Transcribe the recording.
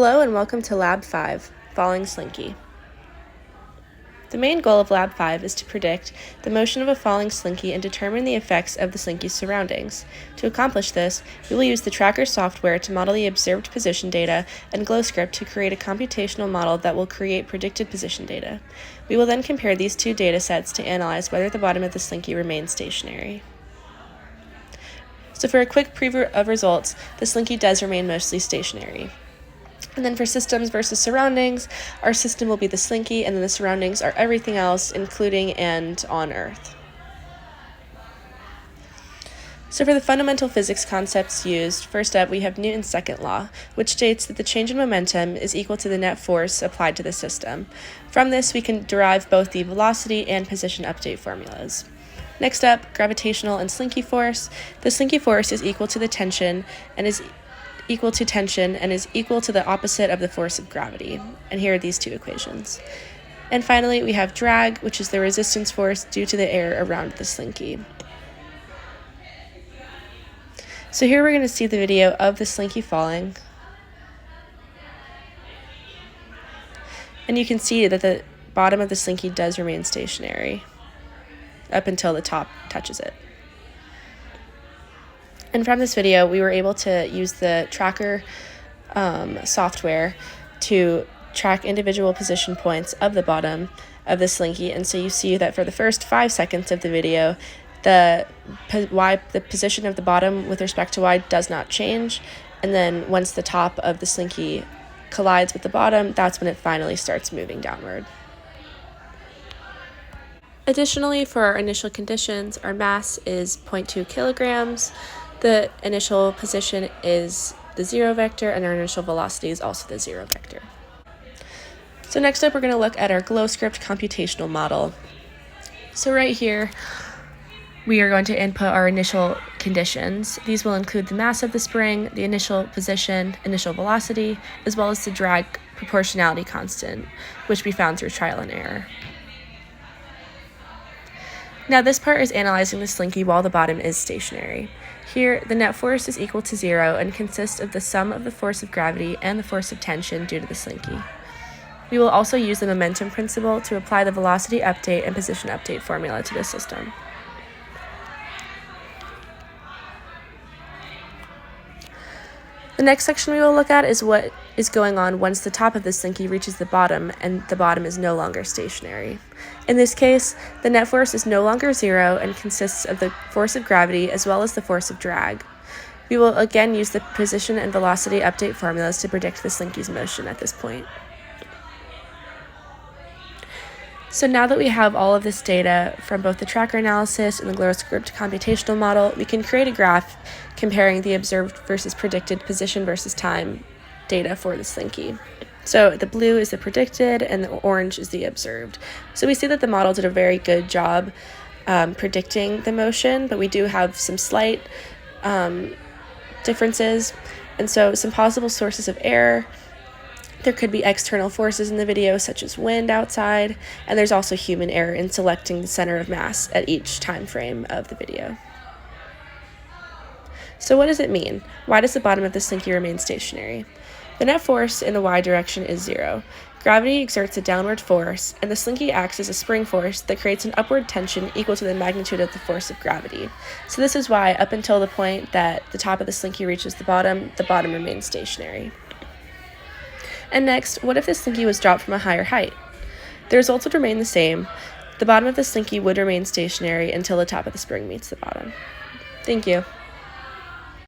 Hello and welcome to Lab 5, Falling Slinky. The main goal of Lab 5 is to predict the motion of a falling slinky and determine the effects of the slinky's surroundings. To accomplish this, we will use the tracker software to model the observed position data and GlowScript to create a computational model that will create predicted position data. We will then compare these two data sets to analyze whether the bottom of the slinky remains stationary. So for a quick preview of results, the slinky does remain mostly stationary. And then for systems versus surroundings, our system will be the slinky, and then the surroundings are everything else, including and on Earth. So for the fundamental physics concepts used, first up we have Newton's second law, which states that the change in momentum is equal to the net force applied to the system. From this, we can derive both the velocity and position update formulas. Next up, gravitational and slinky force. The slinky force is equal to the tension and is equal to the opposite of the force of gravity. And here are these two equations. And finally, we have drag, which is the resistance force due to the air around the slinky. So here we're going to see the video of the slinky falling. And you can see that the bottom of the slinky does remain stationary up until the top touches it. And from this video, we were able to use the tracker software to track individual position points of the bottom of the slinky. And so you see that for the first 5 seconds of the video, the position of the bottom with respect to y does not change. And then once the top of the slinky collides with the bottom, that's when it finally starts moving downward. Additionally, for our initial conditions, our mass is 0.2 kilograms. The initial position is the 0 vector, and our initial velocity is also the 0 vector. So next up, we're going to look at our GlowScript computational model. So right here, we are going to input our initial conditions. These will include the mass of the spring, the initial position, initial velocity, as well as the drag proportionality constant, which we found through trial and error. Now this part is analyzing the slinky while the bottom is stationary. Here, the net force is equal to 0 and consists of the sum of the force of gravity and the force of tension due to the slinky. We will also use the momentum principle to apply the velocity update and position update formula to the system. The next section we will look at is what is going on once the top of the slinky reaches the bottom and the bottom is no longer stationary. In this case, the net force is no longer 0 and consists of the force of gravity as well as the force of drag. We will again use the position and velocity update formulas to predict the slinky's motion at this point. So now that we have all of this data from both the tracker analysis and the GlowScript computational model, we can create a graph comparing the observed versus predicted position versus time data for the slinky. So the blue is the predicted and the orange is the observed. So we see that the model did a very good job predicting the motion, but we do have some slight differences. And so some possible sources of error. There could be external forces in the video, such as wind outside, and there's also human error in selecting the center of mass at each time frame of the video. So what does it mean? Why does the bottom of the slinky remain stationary? The net force in the y direction is 0. Gravity exerts a downward force, and the slinky acts as a spring force that creates an upward tension equal to the magnitude of the force of gravity. So this is why, up until the point that the top of the slinky reaches the bottom remains stationary. And next, what if the slinky was dropped from a higher height? The results would remain the same. The bottom of the slinky would remain stationary until the top of the spring meets the bottom. Thank you.